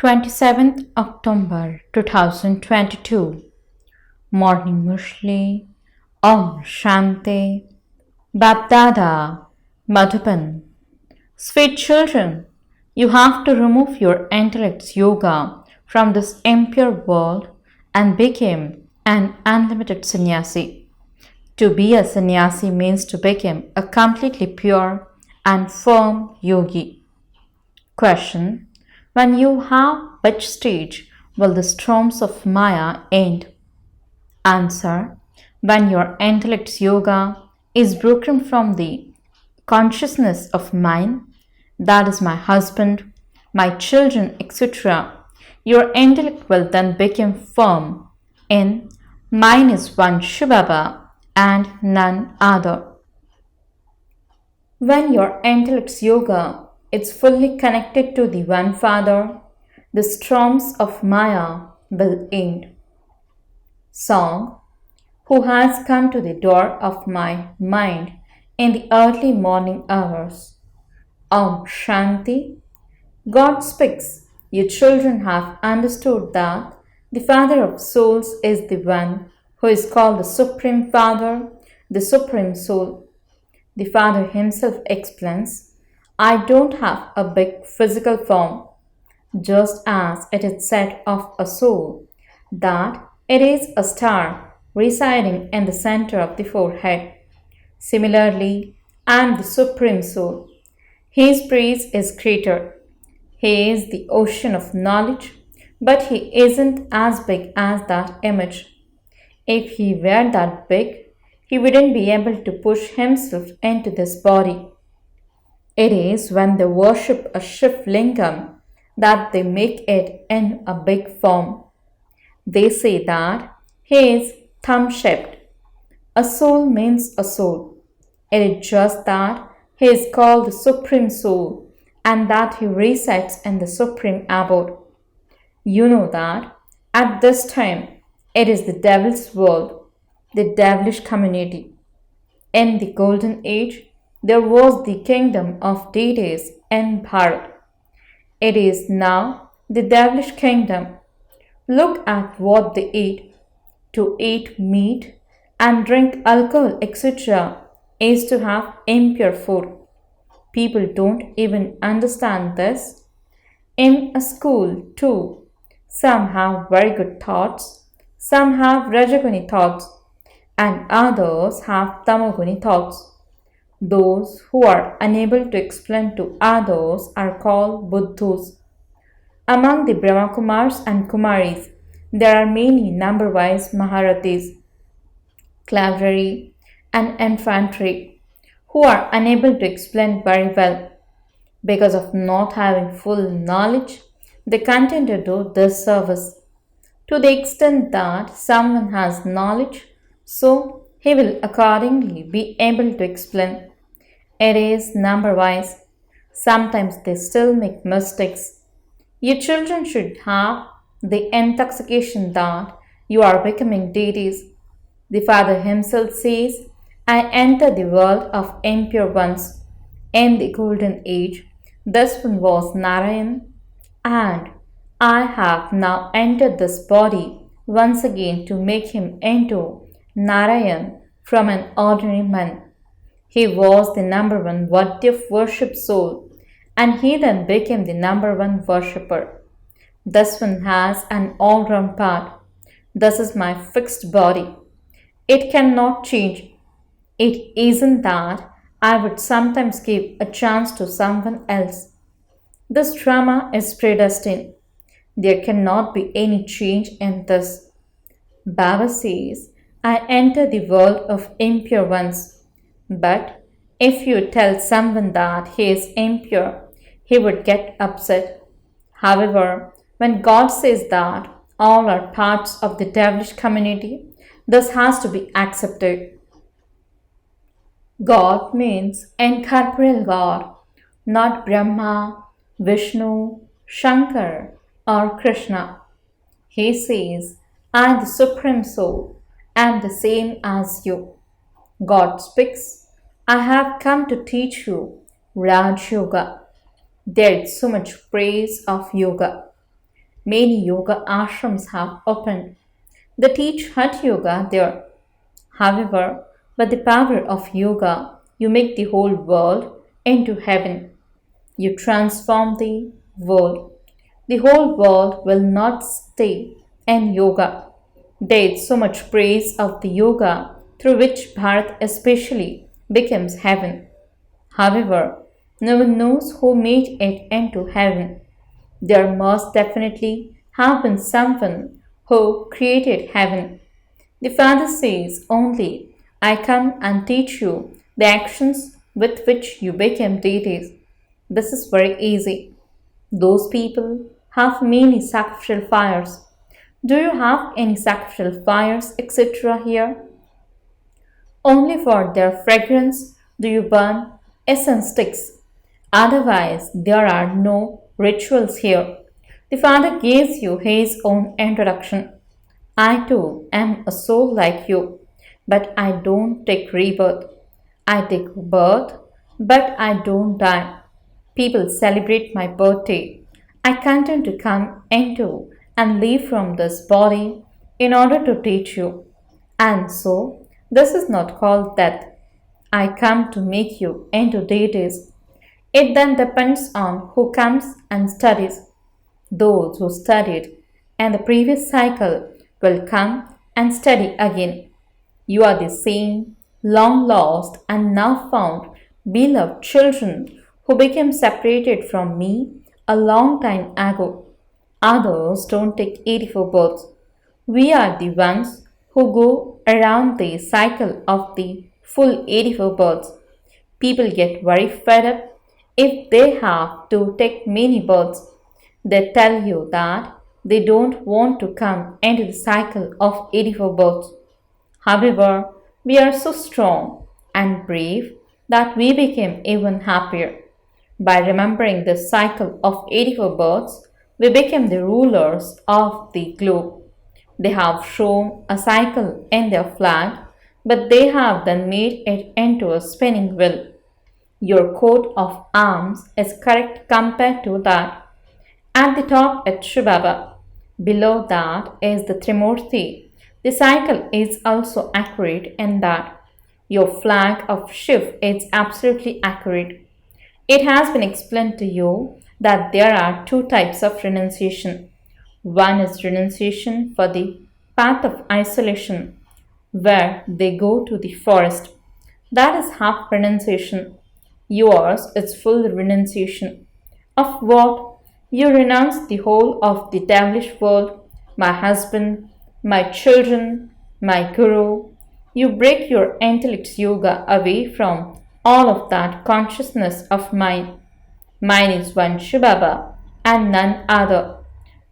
27th October 2022 Morning Murli Om Shanti BapDada Madhuban. Sweet children, you have to remove your intellect's yoga from this impure world and become an unlimited sannyasi. To be a sannyasi means to become a completely pure and firm yogi. Question: when you have which stage will the storms of Maya end? Answer: when your intellect's yoga is broken from the consciousness of mine, that is my husband, my children, etc., your intellect will then become firm in mine is one shivbaba and none other. When your intellect's yoga is fully connected to the One Father, the storms of Maya will end. Song: who has come to the door of my mind in the early morning hours? Om Shanti. God speaks. You children have understood that the Father of souls is the one who is called the Supreme Father, the Supreme Soul. The Father himself explains, I don't have a big physical form, just as it is said of a soul that it is a star residing in the center of the forehead. Similarly, I am the Supreme Soul. His praise is greater. He is the ocean of knowledge, but he isn't as big as that image. If he were that big, he wouldn't be able to push himself into this body. It is when they worship a Shiv Lingam that they make it in a big form. They say that he is thumb-shaped. A soul means a soul. It is just that he is called the Supreme Soul and that he resides in the Supreme Abode. You know that at this time it is the devil's world, the devilish community. In the golden age, there was the kingdom of deities in Bharat. It is now the devilish kingdom. Look at what they eat. To eat meat and drink alcohol, etc., is to have impure food. People don't even understand this. In a school, too, some have very good thoughts, some have Rajaguni thoughts, and others have Tamaguni thoughts. Those who are unable to explain to others are called Buddhas. Among the Brahma Kumaris and Kumaris, there are many number-wise Maharathis, cavalry, and infantry who are unable to explain very well. Because of not having full knowledge, they continue to do this service. To the extent that someone has knowledge, so he will accordingly be able to explain. It is number-wise. Sometimes they still make mistakes. Your children should have the intoxication that you are becoming deities. The Father himself says, I enter the world of impure ones. In the golden age, this one was Narayan, and I have now entered this body once again to make him into Narayan from an ordinary man. He was the number one Vadya worship soul, and he then became the number one worshipper. This one has an all-round part. This is my fixed body. It cannot change. It isn't that I would sometimes give a chance to someone else. This drama is predestined. There cannot be any change in this. Baba says, I enter the world of impure ones. But if you tell someone that he is impure, he would get upset. However, when God says that all are parts of the devilish community, this has to be accepted. God means incorporeal God, not Brahma, Vishnu, Shankar, or Krishna. He says, I, the Supreme Soul, am the same as you. God speaks, I have come to teach you Raj Yoga. There is so much praise of yoga. Many yoga ashrams have opened. They teach Hatha Yoga there. However, by the power of yoga, you make the whole world into heaven. You transform the world. The whole world will not stay in yoga. There is so much praise of the yoga through which Bharat especially becomes heaven. However, no one knows who made it into heaven. There must definitely have been someone who created heaven. The Father says only, I come and teach you the actions with which you become deities. This is very easy. Those people have many sacrificial fires. Do you have any sacrificial fires, etc. here? Only for their fragrance do you burn incense sticks. Otherwise, there are no rituals here. The Father gives you his own introduction. I too am a soul like you, but I don't take rebirth. I take birth, but I don't die. People celebrate my birthday. I continue to come into and leave from this body in order to teach you. And so, this is not called death. I come to make you into deities. It then depends on who comes and studies. Those who studied in the previous cycle will come and study again. You are the same, long lost and now found, beloved children who became separated from me a long time ago. Others don't take 84 births. We are the ones who go around the cycle of the full 84 births. People get very fed up if they have to take many births. They tell you that they don't want to come into the cycle of 84 births. However, we are so strong and brave that we became even happier. By remembering this cycle of 84 births, we became the rulers of the globe. They have shown a cycle in their flag, but they have then made it into a spinning wheel. Your coat of arms is correct compared to that. At the top is Shivbaba. Below that is the Trimurti. The cycle is also accurate in that. Your flag of Shiv is absolutely accurate. It has been explained to you that there are two types of renunciation. One is renunciation for the path of isolation, where they go to the forest. That is half renunciation. Yours is full renunciation. Of what? You renounce the whole of the devilish world, my husband, my children, my guru. You break your intellect's yoga away from all of that consciousness of mine. Mine is one Shivbaba and none other.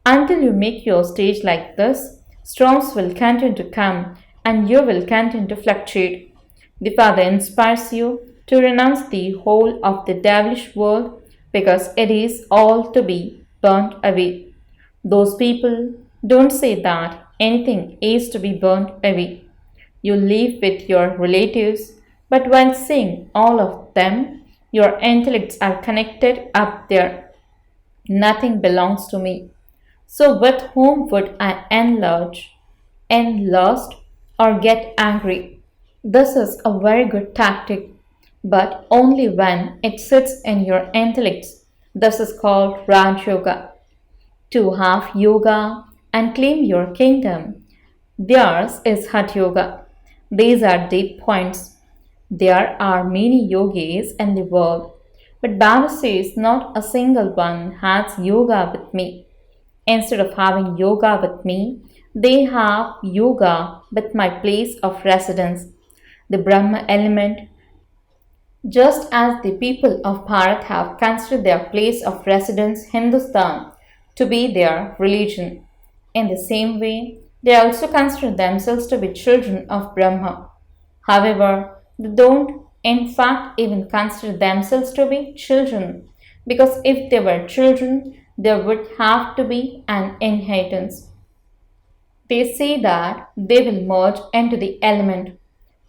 Until you make your stage like this, storms will continue to come and you will continue to fluctuate. The Father inspires you to renounce the whole of the devilish world because it is all to be burnt away. Those people don't say that anything is to be burnt away. You live with your relatives, but while seeing all of them, your intellects are connected up there. Nothing belongs to me. So with whom would I enlust, or get angry? This is a very good tactic, but only when it sits in your intellects. This is called Raj Yoga. To have yoga and claim your kingdom, theirs is Hatha Yoga. These are deep points. There are many yogis in the world, but Baba says not a single one has yoga with me. Instead of having yoga with me, they have yoga with my place of residence, the Brahma element. Just as the people of Bharat have considered their place of residence, Hindustan, to be their religion, in the same way, they also consider themselves to be children of Brahma. However, they don't in fact even consider themselves to be children, because if they were children, there would have to be an inheritance. They say that they will merge into the element.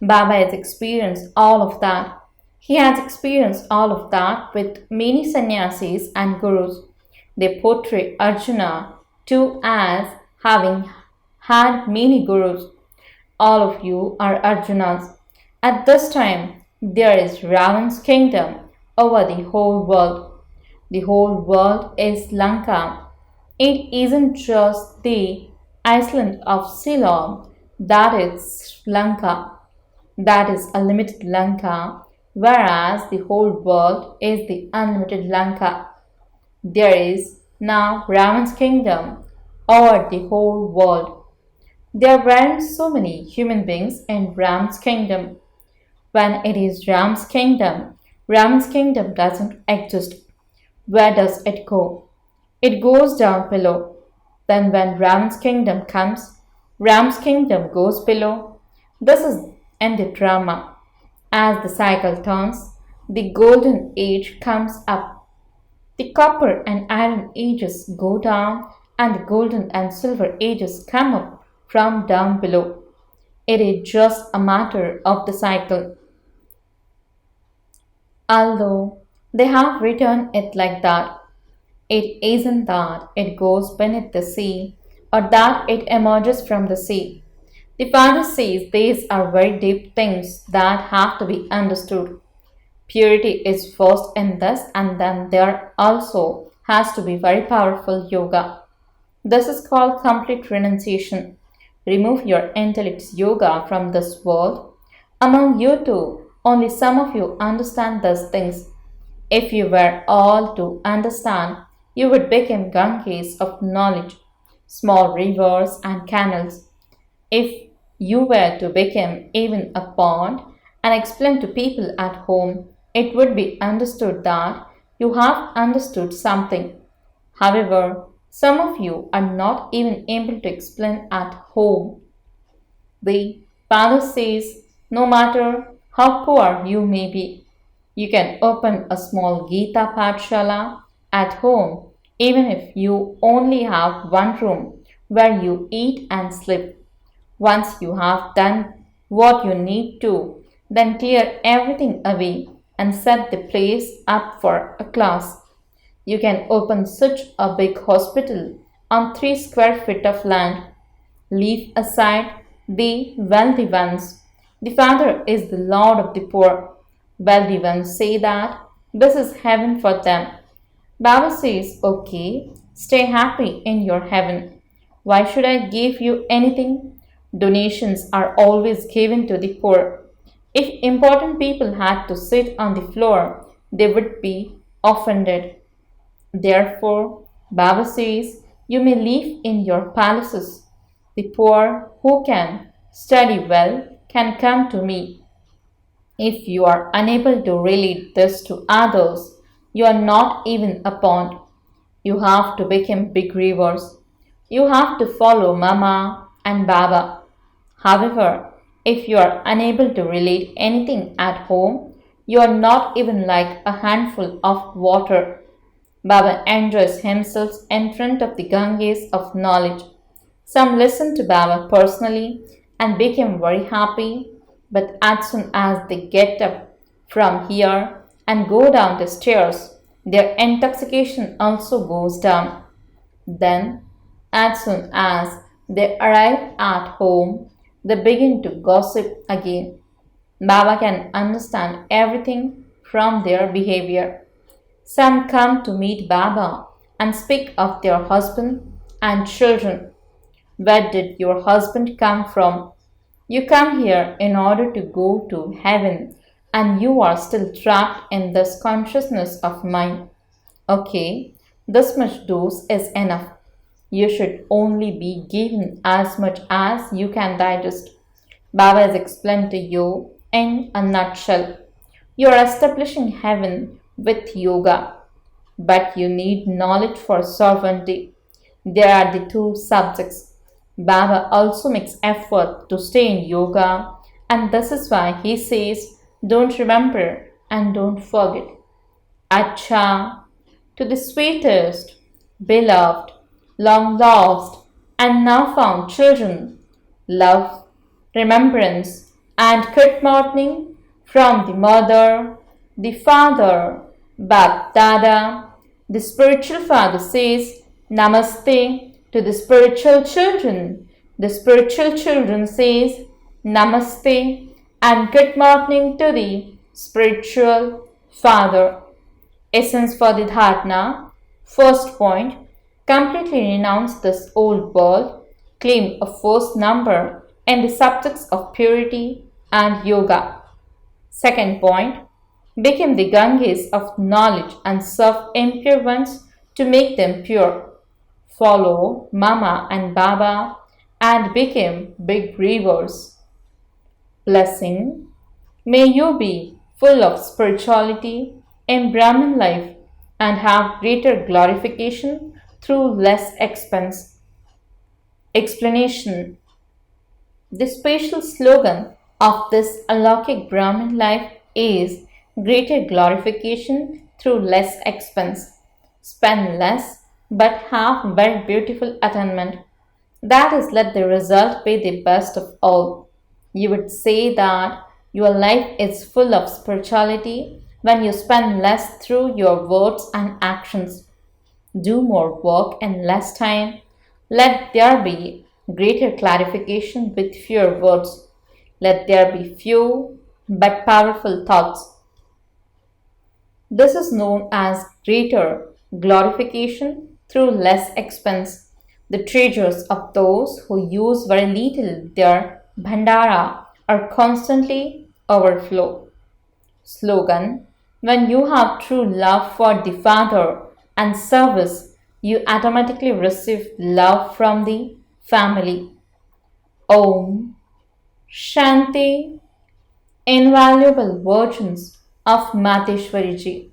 Baba has experienced all of that. He has experienced all of that with many sannyasis and gurus. They portray Arjuna too, as having had many gurus. All of you are Arjunas. At this time, there is Ravan's kingdom over the whole world. The whole world is Lanka. It isn't just the island of Ceylon that is Lanka, that is a limited Lanka, whereas the whole world is the unlimited Lanka. There is now Ravan's kingdom over the whole world. There weren't so many human beings in Ram's kingdom. When it is Ram's kingdom doesn't exist. Where does it go? It goes down below. Then when Ram's kingdom comes, Ram's kingdom goes below. This is in the drama. As the cycle turns, the golden age comes up. The copper and iron ages go down and the golden and silver ages come up from down below. It is just a matter of the cycle. Although they have written it like that, it isn't that it goes beneath the sea or that it emerges from the sea. The Father says these are very deep things that have to be understood. Purity is first in this, and then there also has to be very powerful yoga. This is called complete renunciation. Remove your intellect's yoga from this world. Among you two, only some of you understand these things. If you were all to understand, you would become Ganges of knowledge, small rivers and canals. If you were to become even a pond and explain to people at home, it would be understood that you have understood something. However, some of you are not even able to explain at home. The Father says, no matter how poor you may be, you can open a small Gita Pathshala at home, even if you only have one room where you eat and sleep. Once you have done what you need to, then clear everything away and set the place up for a class. You can open such a big hospital on 3 square feet of land. Leave aside the wealthy ones. The Father is the Lord of the poor. Wealthy ones say that this is heaven for them. Baba says, okay, stay happy in your heaven. Why should I give you anything? Donations are always given to the poor. If important people had to sit on the floor, they would be offended. Therefore, Baba says, you may live in your palaces. The poor who can study well can come to me. If you are unable to relate this to others, you are not even a pond. You have to become big rivers. You have to follow Mama and Baba. However, if you are unable to relate anything at home, you are not even like a handful of water. Baba enjoys himself in front of the Ganges of knowledge. Some listen to Baba personally and become very happy, but as soon as they get up from here and go down the stairs, their intoxication also goes down. Then, as soon as they arrive at home, they begin to gossip again. Baba can understand everything from their behavior. Some come to meet Baba and speak of their husband and children. Where did your husband come from? You come here in order to go to heaven, and you are still trapped in this consciousness of mine. Okay, this much dose is enough. You should only be given as much as you can digest. Baba has explained to you in a nutshell. You are establishing heaven with yoga, but you need knowledge for sovereignty. There are the two subjects. Baba also makes effort to stay in yoga, and this is why he says, don't remember and don't forget. Acha, to the sweetest, beloved, long lost, and now found children, love, remembrance, and good morning from the mother, the father, BapDada. The spiritual father says, Namaste, To the spiritual children says Namaste and good morning to the spiritual father. Essence for the dharana. First point, completely renounce this old world, claim a first number in the subjects of purity and yoga. Second point, become the Ganges of knowledge and serve impure ones to make them pure. Follow Mama and Baba and become big rivers. Blessing. May you be full of spirituality in Brahmin life and have greater glorification through less expense. Explanation. The special slogan of this alaukic Brahmin life is greater glorification through less expense. Spend less but have very beautiful attainment. That is, let the result be the best of all. You would say that your life is full of spirituality when you spend less through your words and actions. Do more work in less time. Let there be greater clarification with fewer words. Let there be few but powerful thoughts. This is known as greater glorification through less expense. The treasures of those who use very little, their bhandara, are constantly overflow. Slogan. When you have true love for the Father and service, you automatically receive love from the family. Om Shanti. Invaluable virgins of Mateshwariji.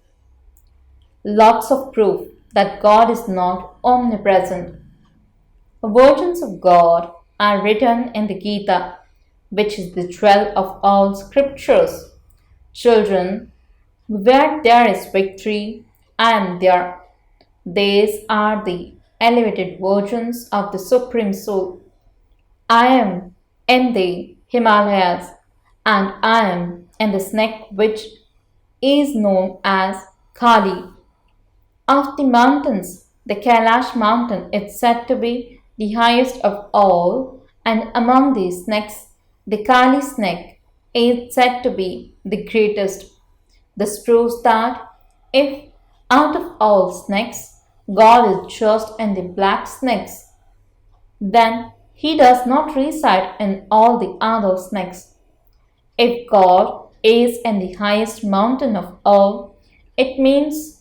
Lots of proof that God is not omnipresent. Virgins of God are written in the Gita, which is the jewel of all scriptures. Children, where there is victory, I am there. These are the elevated virgins of the Supreme Soul. I am in the Himalayas and I am in the snake which is known as Kali. Of the mountains, the Kailash mountain is said to be the highest of all, and among the snakes, the Kali snake is said to be the greatest. This proves that if out of all snakes, God is just in the black snakes, then He does not reside in all the other snakes. If God is in the highest mountain of all, it means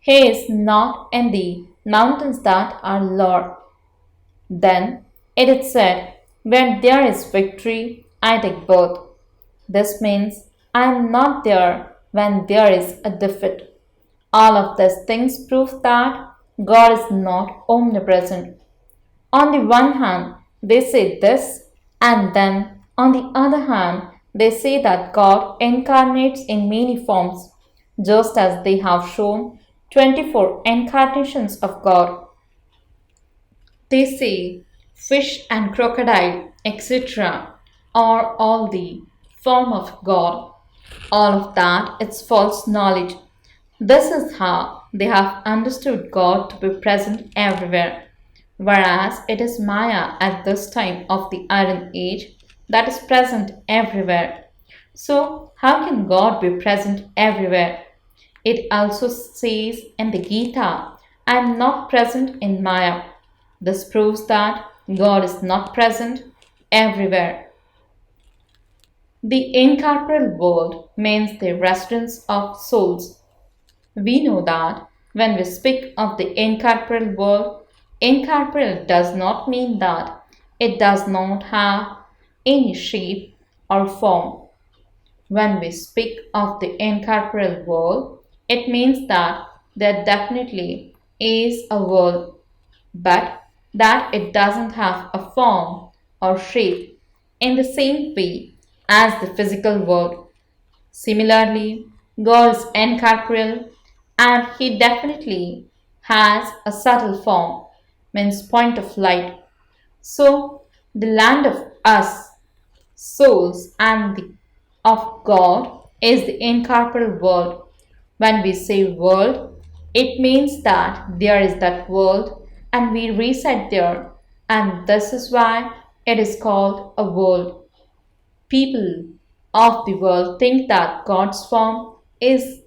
He is not in the mountains that are lower. Then it is said, where there is victory, I take birth. This means I am not there when there is a defeat. All of these things prove that God is not omnipresent. On the one hand, they say this, and then on the other hand, they say that God incarnates in many forms, just as they have shown 24 incarnations of God. They say fish and crocodile, etc., are all the form of God. All of that is false knowledge. This is how they have understood God to be present everywhere, whereas it is Maya at this time of the Iron Age that is present everywhere. So, how can God be present everywhere? It also says in the Gita, I am not present in Maya. This proves that God is not present everywhere. The incorporeal world means the residence of souls. We know that when we speak of the incorporeal world, incorporeal does not mean that it does not have any shape or form. When we speak of the incorporeal world, it means that there definitely is a world, but that it doesn't have a form or shape in the same way as the physical world. Similarly, God is incorporeal and He definitely has a subtle form, means point of light. So, the land of us, souls, and the of God is the incorporeal world. When we say world, it means that there is that world and we reset there, and this is why it is called a world. People of the world think that God's form is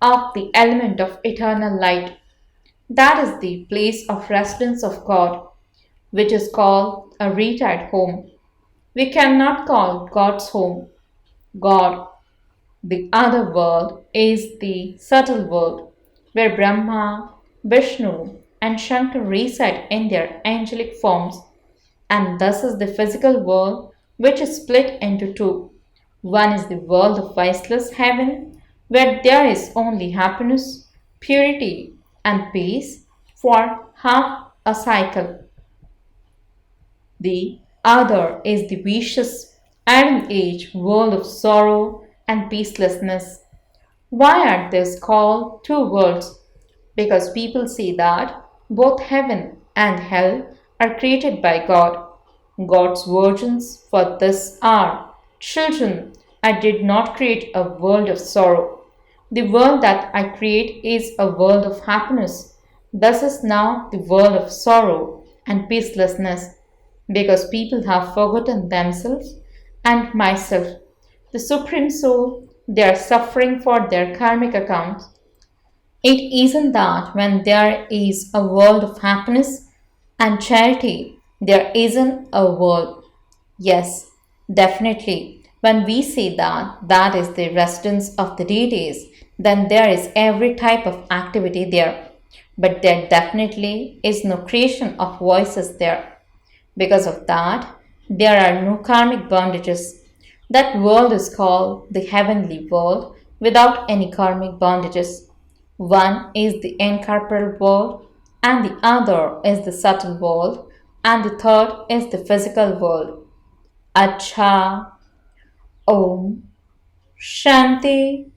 of the element of eternal light. That is the place of residence of God, which is called a retired home. We cannot call God's home God. The other world is the subtle world, where Brahma, Vishnu, and Shankar reside in their angelic forms, and thus is the physical world, which is split into two. One is the world of viceless heaven, where there is only happiness, purity, and peace for half a cycle. The other is the vicious Iron Age world of sorrow and peacelessness. Why are these called two worlds? Because people say that both heaven and hell are created by God. God's virgins for this are children. I did not create a world of sorrow. The world that I create is a world of happiness. Thus is now the world of sorrow and peacelessness because people have forgotten themselves and myself, the Supreme Soul, they are suffering for their karmic accounts. It isn't that when there is a world of happiness and charity, there isn't a world. Yes, definitely. When we say that that is the residence of the deities, then there is every type of activity there. But there definitely is no creation of voices there. Because of that, there are no karmic bondages. That world is called the heavenly world without any karmic bondages. One is the incorporeal world, and the other is the subtle world, and the third is the physical world. Acha, Om, Shanti.